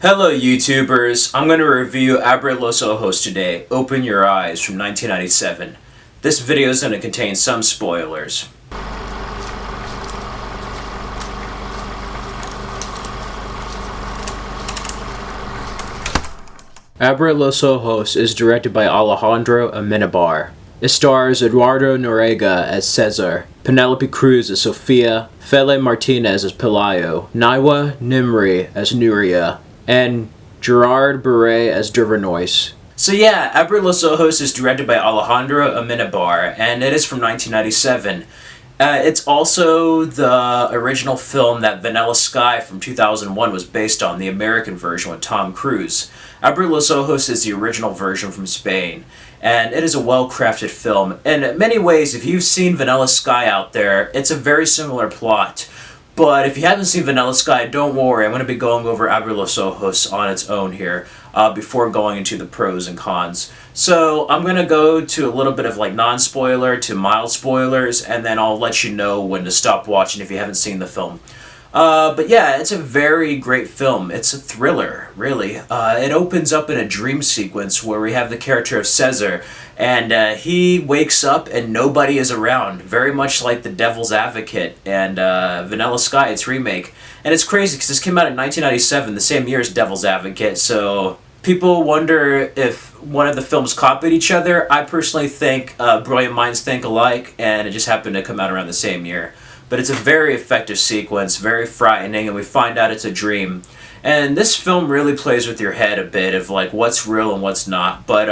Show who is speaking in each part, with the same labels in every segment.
Speaker 1: Hello YouTubers, I'm going to review Abre Los Ojos today, Open Your Eyes from 1997. This video is going to contain some spoilers. Abre Los Ojos is directed by Alejandro Amenabar. It stars Eduardo Noriega as Cesar, Penelope Cruz as Sofia, Fele Martinez as Pelayo, Naiwa Nimri as Nuria, and Gerard Beret as Durvanois. So yeah, Abre Los Ojos is directed by Alejandro Amenabar, and it is from 1997. It's also the original film that Vanilla Sky from 2001 was based on, the American version with Tom Cruise. Abre Los Ojos is the original version from Spain, and it is a well-crafted film. In many ways, if you've seen Vanilla Sky out there, it's a very similar plot. But if you haven't seen Vanilla Sky, don't worry, I'm going to be going over Abre Los Ojos on its own here before going into the pros and cons. So I'm going to go to a little bit of like non-spoiler to mild spoilers, and then I'll let you know when to stop watching if you haven't seen the film. But yeah, it's a very great film. It's a thriller, really. It opens up in a dream sequence where we have the character of Cesar, and he wakes up and nobody is around, very much like The Devil's Advocate and Vanilla Sky, its remake. And it's crazy because this came out in 1997, the same year as Devil's Advocate, so people wonder if one of the films copied each other. I personally think brilliant minds think alike, and it just happened to come out around the same year. But it's a very effective sequence, very frightening, and we find out it's a dream. And this film really plays with your head a bit of like what's real and what's not. But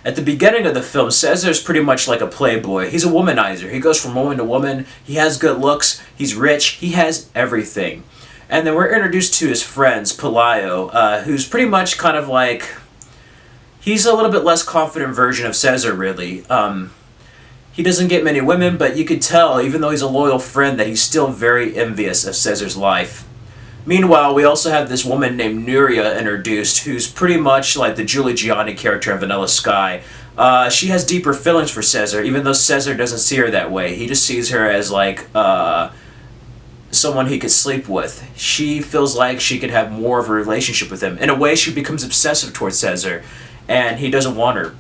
Speaker 1: at the beginning of the film, Cesar's pretty much like a playboy. He's a womanizer. He goes from woman to woman. He has good looks. He's rich. He has everything. And then we're introduced to his friends, Pelayo, who's pretty much kind of like... He's a little bit less confident version of Cesar, really. He doesn't get many women, but you could tell, even though he's a loyal friend, that he's still very envious of Cesar's life. Meanwhile, we also have this woman named Nuria introduced, who's pretty much like the Julie Gianni character in Vanilla Sky. She has deeper feelings for Cesar, even though Cesar doesn't see her that way. He just sees her as like someone he could sleep with. She feels like she could have more of a relationship with him. In a way, she becomes obsessive towards Cesar, and he doesn't want her.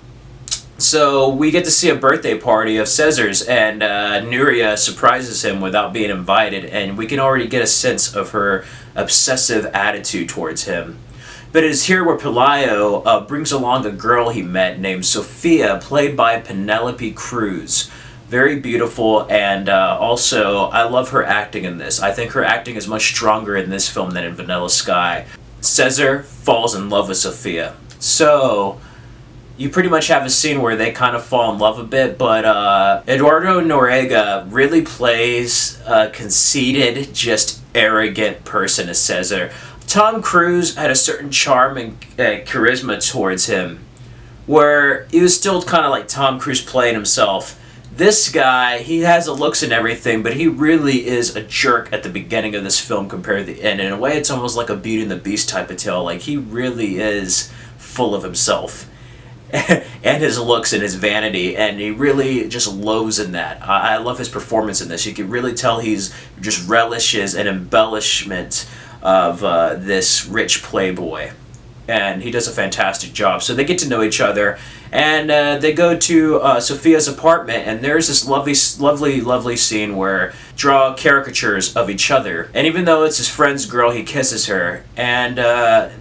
Speaker 1: So we get to see a birthday party of Cesar's, and Nuria surprises him without being invited, and we can already get a sense of her obsessive attitude towards him. But it is here where Pelayo brings along a girl he met named Sofia, played by Penelope Cruz. Very beautiful, and also I love her acting in this. I think her acting is much stronger in this film than in Vanilla Sky. Cesar falls in love with Sofia. So you pretty much have a scene where they kind of fall in love a bit, but Eduardo Noriega really plays a conceited, just arrogant person as Cesar. Tom Cruise had a certain charm and charisma towards him, where he was still kind of like Tom Cruise playing himself. This guy, he has the looks and everything, but he really is a jerk at the beginning of this film compared to the end. In a way, it's almost like a Beauty and the Beast type of tale. Like, he really is full of himself and his looks and his vanity, and he really just loathes in that. I love his performance in this. You can really tell he's just relishes an embellishment of this rich playboy, and he does a fantastic job. So they get to know each other, and they go to Sofia's apartment, and there's this lovely scene where draw caricatures of each other. And even though it's his friend's girl, he kisses her, and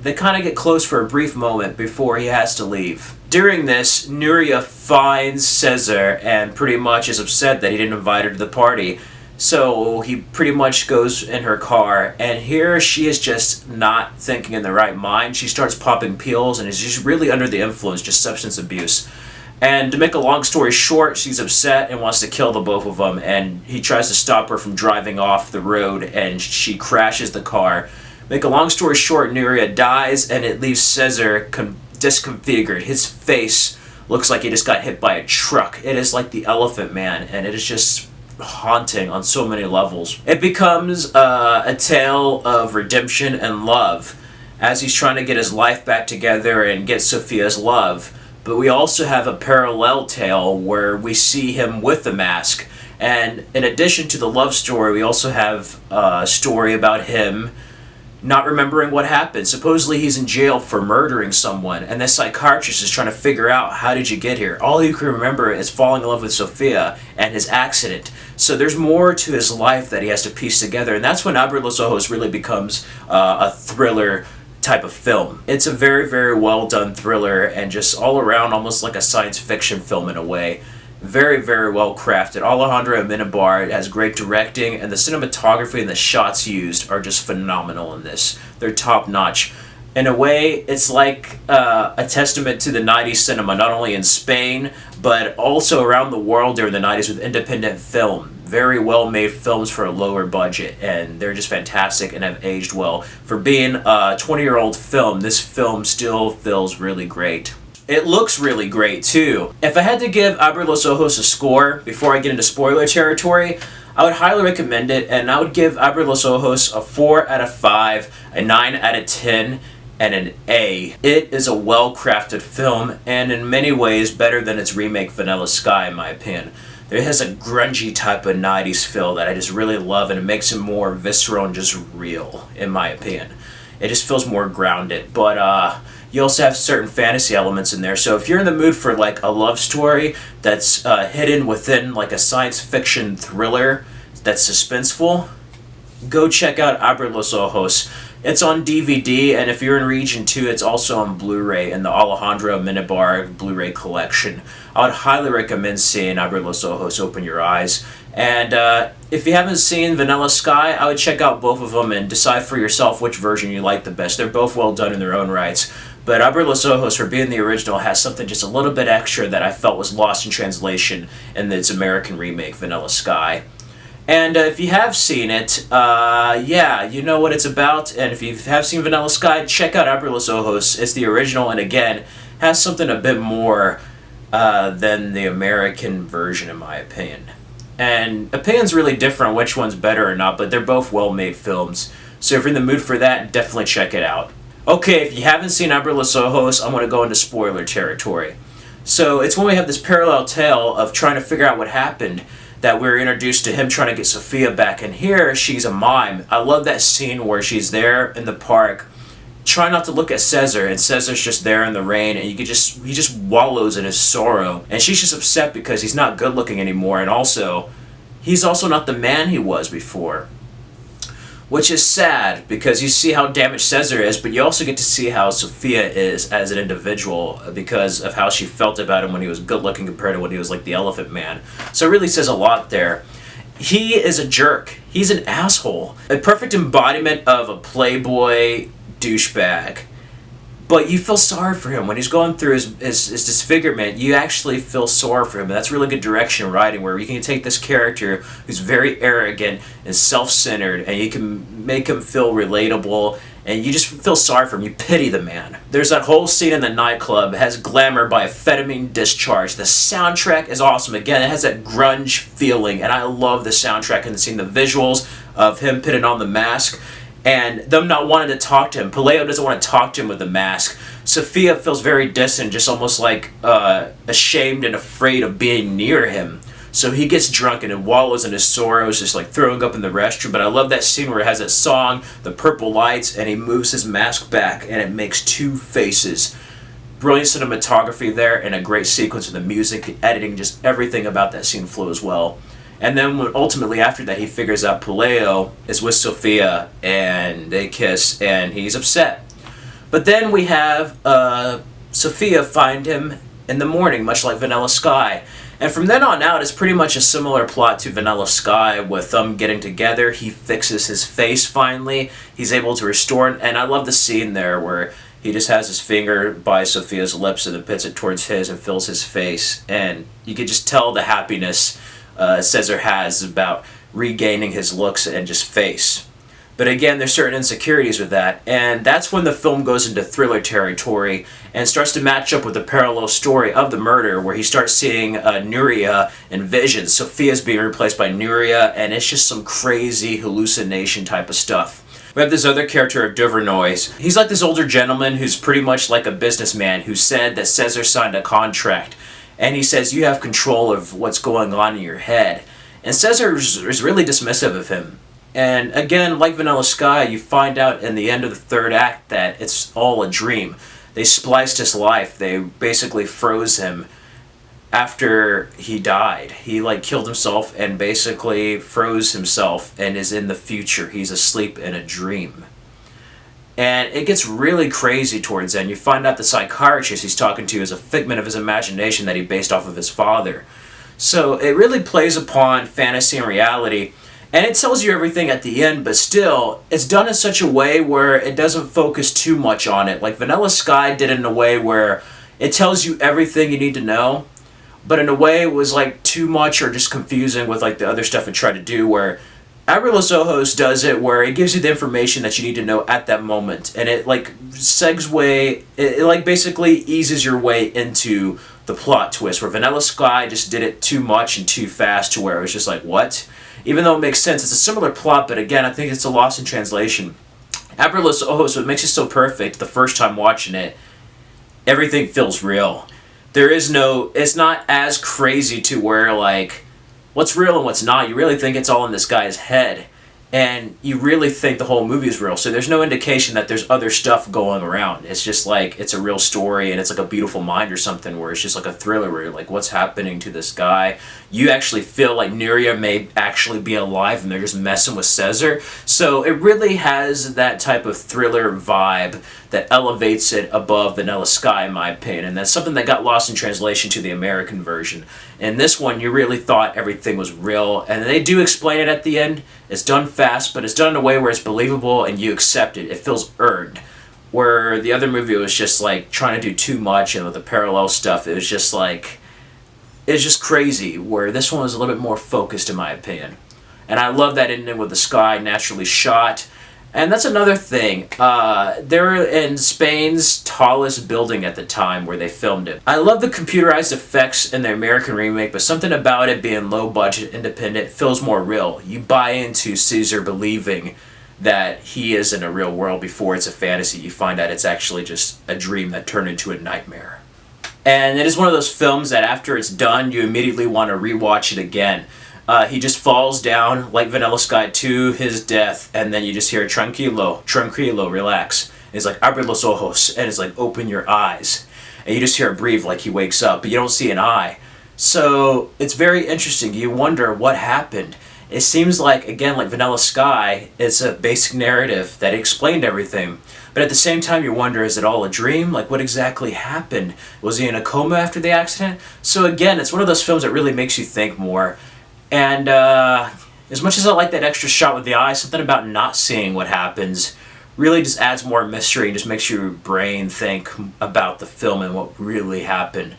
Speaker 1: they kind of get close for a brief moment before he has to leave. During this, Nuria finds Cesar and pretty much is upset that he didn't invite her to the party. So he pretty much goes in her car, and here she is just not thinking in the right mind. She starts popping pills and is just really under the influence, just substance abuse. And to make a long story short, she's upset and wants to kill the both of them, and he tries to stop her from driving off the road, and she crashes the car. Make a long story short, Nuria dies, and it leaves Cesar disconfigured. His face looks like he just got hit by a truck. It is like the Elephant Man, and it is just haunting on so many levels. It becomes a tale of redemption and love as he's trying to get his life back together and get Sofia's love. But we also have a parallel tale where we see him with the mask, and in addition to the love story, we also have a story about him not remembering what happened. Supposedly he's in jail for murdering someone, and this psychiatrist is trying to figure out, how did you get here? All you can remember is falling in love with Sophia and his accident. So there's more to his life that he has to piece together, and that's when Abre Los Ojos really becomes a thriller type of film. It's a very, very well done thriller, and just all around almost like a science fiction film in a way. Very, very well crafted. Alejandro Amenabar has great directing, and the cinematography and the shots used are just phenomenal in this. They're top notch. In a way, it's like a testament to the 90s cinema, not only in Spain, but also around the world during the 90s with independent film. Very well made films for a lower budget, and they're just fantastic and have aged well. For being a 20-year-old film, this film still feels really great. It looks really great too. If I had to give Abre Los Ojos a score before I get into spoiler territory, I would highly recommend it, and I would give Abre Los Ojos a 4 out of 5, a 9 out of 10, and an A. It is a well-crafted film, and in many ways better than its remake Vanilla Sky, in my opinion. It has a grungy type of 90s feel that I just really love, and it makes it more visceral and just real, in my opinion. It just feels more grounded, but you also have certain fantasy elements in there. So if you're in the mood for like a love story that's hidden within like a science fiction thriller that's suspenseful, go check out Abre Los Ojos. It's on DVD, and if you're in Region 2, it's also on Blu-ray in the Alejandro Amenabar Blu-ray collection. I would highly recommend seeing Abre Los Ojos, open your eyes. And if you haven't seen Vanilla Sky, I would check out both of them and decide for yourself which version you like the best. They're both well done in their own rights. But Abre Los Ojos, for being the original, has something just a little bit extra that I felt was lost in translation in its American remake, Vanilla Sky. And if you have seen it, yeah, you know what it's about. And if you have seen Vanilla Sky, check out Abre Los Ojos. It's the original, and again, has something a bit more than the American version, in my opinion. And opinion's really different which one's better or not, but they're both well-made films. So if you're in the mood for that, definitely check it out. Okay, if you haven't seen Abre Los Ojos, I'm going to go into spoiler territory. So it's when we have this parallel tale of trying to figure out what happened that we're introduced to him trying to get Sophia back. And here, she's a mime. I love that scene where she's there in the park, trying not to look at Cesar, and Cesar's just there in the rain, and he just wallows in his sorrow. And she's just upset because he's not good looking anymore, and also, he's also not the man he was before. Which is sad, because you see how damaged Cesar is, but you also get to see how Sophia is as an individual because of how she felt about him when he was good looking compared to when he was like the Elephant Man. So it really says a lot there. He is a jerk. He's an asshole. A perfect embodiment of a playboy douchebag. But you feel sorry for him when he's going through his disfigurement. You actually feel sorry for him, and that's really good direction writing, where you can take this character who's very arrogant and self-centered, and you can make him feel relatable, and you just feel sorry for him. You pity the man. There's that whole scene in the nightclub. It has glamour by amphetamine discharge. The soundtrack is awesome. Again, it has that grunge feeling, and I love the soundtrack and the scene, the visuals of him putting on the mask, and them not wanting to talk to him. Pelayo doesn't want to talk to him with the mask. Sophia feels very distant, just almost like ashamed and afraid of being near him. So he gets drunk and wallows in his sorrows, just like throwing up in the restroom. But I love that scene where it has that song, the purple lights, and he moves his mask back, and it makes two faces. Brilliant cinematography there, and a great sequence of the music, the editing, just everything about that scene flows well. And then ultimately after that, he figures out Pelayo is with Sophia, and they kiss, and he's upset. But then we have Sophia find him in the morning, much like Vanilla Sky. And from then on out, it's pretty much a similar plot to Vanilla Sky, with them getting together. He fixes his face finally. He's able to restore it. And I love the scene there where he just has his finger by Sophia's lips and then puts it towards his and fills his face. And you can just tell the happiness Cesar has about regaining his looks and just face. But again, there's certain insecurities with that, and that's when the film goes into thriller territory and starts to match up with the parallel story of the murder, where he starts seeing Nuria in visions. Sophia's being replaced by Nuria, and it's just some crazy hallucination type of stuff. We have this other character of Duvernois. He's like this older gentleman who's pretty much like a businessman who said that Cesar signed a contract. And he says, you have control of what's going on in your head. And Cesar is really dismissive of him. And again, like Vanilla Sky, you find out in the end of the third act that it's all a dream. They spliced his life. They basically froze him after he died. He like killed himself and basically froze himself and is in the future. He's asleep in a dream. And it gets really crazy towards the end. You find out the psychiatrist he's talking to is a figment of his imagination that he based off of his father. So it really plays upon fantasy and reality. And it tells you everything at the end, but still, it's done in such a way where it doesn't focus too much on it. Like Vanilla Sky did it in a way where it tells you everything you need to know, but in a way it was like too much or just confusing with like the other stuff it tried to do, where Abre Los Ojos does it where it gives you the information that you need to know at that moment, and it like it like basically eases your way into the plot twist, where Vanilla Sky just did it too much and too fast to where it was just like, what? Even though it makes sense, it's a similar plot, but again, I think it's a loss in translation. Abre Los Ojos, what makes it so perfect the first time watching it, everything feels real. It's not as crazy to where like, what's real and what's not. You really think it's all in this guy's head, and you really think the whole movie is real. So there's no indication that there's other stuff going around. It's just like it's a real story, and it's like A Beautiful Mind or something, where it's just like a thriller where you're like, what's happening to this guy? You actually feel like Nuria may actually be alive and they're just messing with Cesar. So it really has that type of thriller vibe that elevates it above Vanilla Sky, in my opinion. And that's something that got lost in translation to the American version. In this one, you really thought everything was real, and they do explain it at the end. It's done fast, but it's done in a way where it's believable and you accept it. It feels earned. Where the other movie was just like trying to do too much, and with the parallel stuff, it was just like, it's just crazy. Where this one was a little bit more focused, in my opinion. And I love that ending with the sky naturally shot. And that's another thing. They're in Spain's tallest building at the time where they filmed it. I love the computerized effects in the American remake, but something about it being low budget, independent, feels more real. You buy into Caesar believing that he is in a real world before it's a fantasy. You find out it's actually just a dream that turned into a nightmare. And it is one of those films that after it's done, you immediately want to rewatch it again. He just falls down like Vanilla Sky to his death, and then you just hear tranquilo, tranquilo, relax. And it's like Abre los ojos, and it's like open your eyes, and you just hear him breathe like he wakes up, but you don't see an eye. So it's very interesting. You wonder what happened. It seems like, again, like Vanilla Sky, it's a basic narrative that explained everything. But at the same time, you wonder, is it all a dream? Like, what exactly happened? Was he in a coma after the accident? So again, it's one of those films that really makes you think more. And as much as I like that extra shot with the eye, something about not seeing what happens really just adds more mystery and just makes your brain think about the film and what really happened.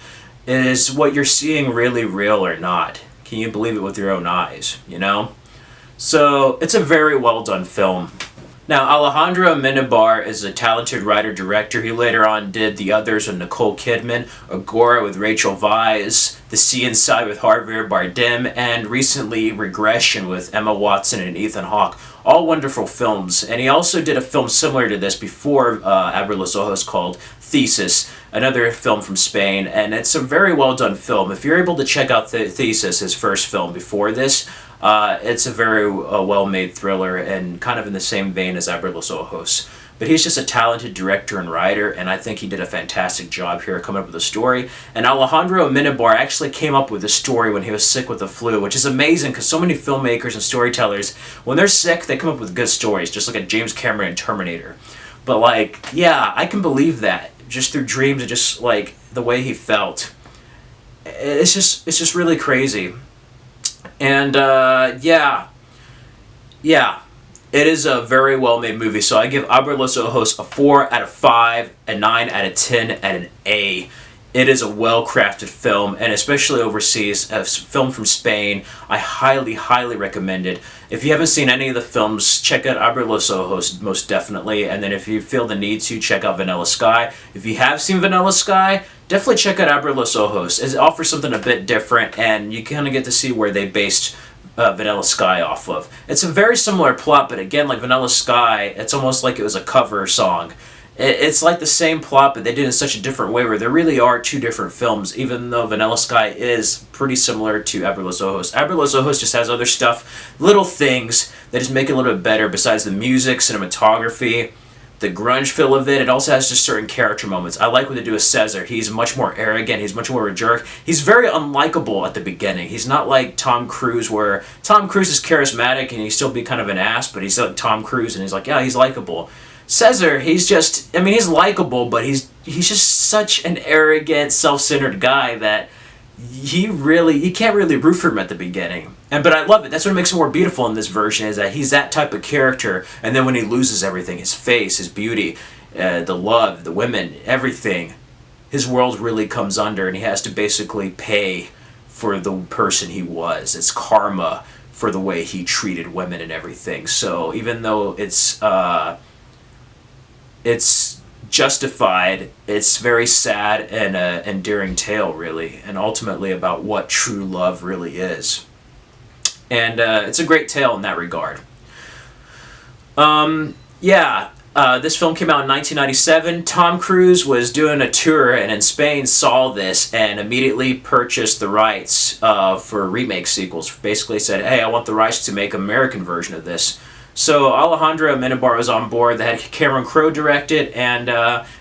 Speaker 1: Is what you're seeing really real or not? Can you believe it with your own eyes, you know? So it's a very well done film. Now, Alejandro Amenabar is a talented writer-director. He later on did The Others with Nicole Kidman, Agora with Rachel Weisz, The Sea Inside with Javier Bardem, and recently Regression with Emma Watson and Ethan Hawke. All wonderful films. And he also did a film similar to this before Abre Los Ojos called Thesis, another film from Spain, and it's a very well done film. If you're able to check out the Thesis, his first film before this, it's a very well-made thriller and kind of in the same vein as Abre Los Ojos. But he's just a talented director and writer, and I think he did a fantastic job here coming up with a story. And Alejandro Amenabar actually came up with the story when he was sick with the flu, which is amazing because so many filmmakers and storytellers, when they're sick, they come up with good stories, just like a James Cameron in Terminator. But like, yeah, I can believe that just through dreams and just like the way he felt. It's just really crazy. And yeah, it is a very well-made movie. So I give Abre Los Ojos a 4 out of 5, a 9 out of 10, and an A. It is a well-crafted film, and especially overseas, a film from Spain. I highly, highly recommend it. If you haven't seen any of the films, check out Abre Los Ojos, most definitely. And then if you feel the need to, check out Vanilla Sky. If you have seen Vanilla Sky, definitely check out Abre Los Ojos. It offers something a bit different, and you kind of get to see where they based Vanilla Sky off of. It's a very similar plot, but again, like Vanilla Sky, it's almost like it was a cover song. it's like the same plot, but they did it in such a different way, where there really are two different films, even though Vanilla Sky is pretty similar to Abre Los Ojos. Abre Los Ojos just has other stuff, little things that just make it a little bit better, besides the music, cinematography, the grunge feel of it. It also has just certain character moments. I like what they do with Cesar. He's much more arrogant. He's much more of a jerk. He's very unlikable at the beginning. He's not like Tom Cruise, where Tom Cruise is charismatic and he still be kind of an ass, but he's like Tom Cruise and he's like, yeah, he's likable. Cesar, he's just, I mean, he's likable, but he's just such an arrogant, self-centered guy that you can't really root for him at the beginning. But I love it. That's what makes him more beautiful in this version, is that he's that type of character, and then when he loses everything, his face, his beauty, the love, the women, everything, his world really comes under, and he has to basically pay for the person he was. It's karma for the way he treated women and everything. So even though it's justified, it's very sad and an endearing tale, really, and ultimately about what true love really is. And it's a great tale in that regard. This film came out in 1997. Tom Cruise was doing a tour and in Spain saw this and immediately purchased the rights for remake sequels. Basically said, hey, I want the rights to make an American version of this. So Alejandro Amenabar was on board. They had Cameron Crowe direct it, and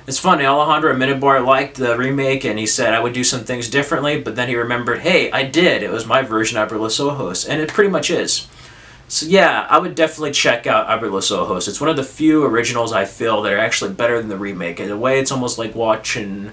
Speaker 1: it's funny, Alejandro Amenabar liked the remake, and he said, I would do some things differently, but then he remembered, hey, I did. It was my version of Abre Los Ojos, and it pretty much is. So yeah, I would definitely check out Abre Los Ojos. It's one of the few originals I feel that are actually better than the remake. In a way, it's almost like watching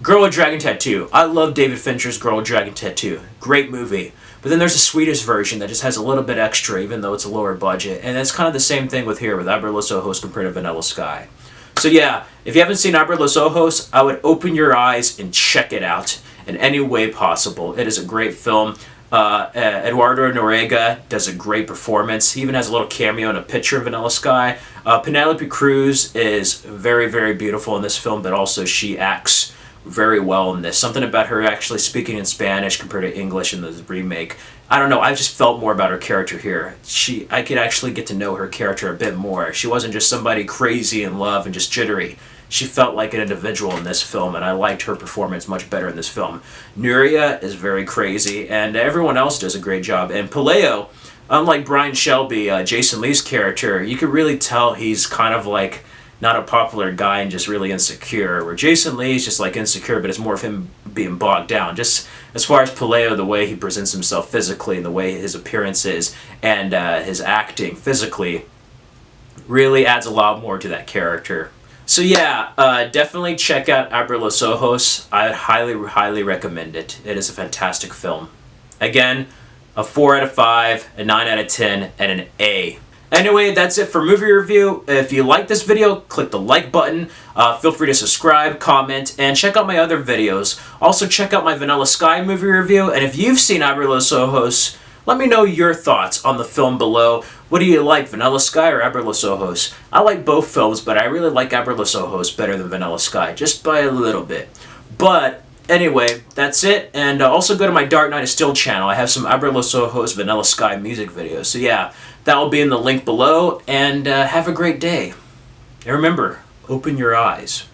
Speaker 1: Girl with Dragon Tattoo. I love David Fincher's Girl with Dragon Tattoo. Great movie. But then there's a Swedish version that just has a little bit extra, even though it's a lower budget. And it's kind of the same thing with here, with Abre Los Ojos compared to Vanilla Sky. So yeah, if you haven't seen Abre Los Ojos, I would open your eyes and check it out in any way possible. It is a great film. Eduardo Noriega does a great performance. He even has a little cameo in a picture of Vanilla Sky. Penelope Cruz is very, very beautiful in this film, but also she acts very well in this. Something about her actually speaking in Spanish compared to English in the remake. I don't know, I just felt more about her character here. I could actually get to know her character a bit more. She wasn't just somebody crazy in love and just jittery. She felt like an individual in this film, and I liked her performance much better in this film. Nuria is very crazy, and everyone else does a great job. And Pelayo, unlike Brian Shelby, Jason Lee's character, you could really tell he's kind of like not a popular guy and just really insecure, where Jason Lee is just like insecure, but it's more of him being bogged down. Just as far as Pelayo, the way he presents himself physically and the way his appearance is and his acting physically really adds a lot more to that character. So yeah, definitely check out Abre Los Ojos. I highly, highly recommend it. It is a fantastic film. Again, a 4 out of 5, a 9 out of 10, and an A. Anyway, that's it for movie review. If you like this video, click the like button. Feel free to subscribe, comment, and check out my other videos. Also, check out my Vanilla Sky movie review. And if you've seen Abre Los Ojos, let me know your thoughts on the film below. What do you like, Vanilla Sky or Abre Los Ojos? I like both films, but I really like Abre Los Ojos better than Vanilla Sky, just by a little bit. But anyway, that's it. And also go to my Dark Knight of Steel channel. I have some Abre Los Ojos Vanilla Sky music videos. So yeah, that will be in the link below. And have a great day. And remember, open your eyes.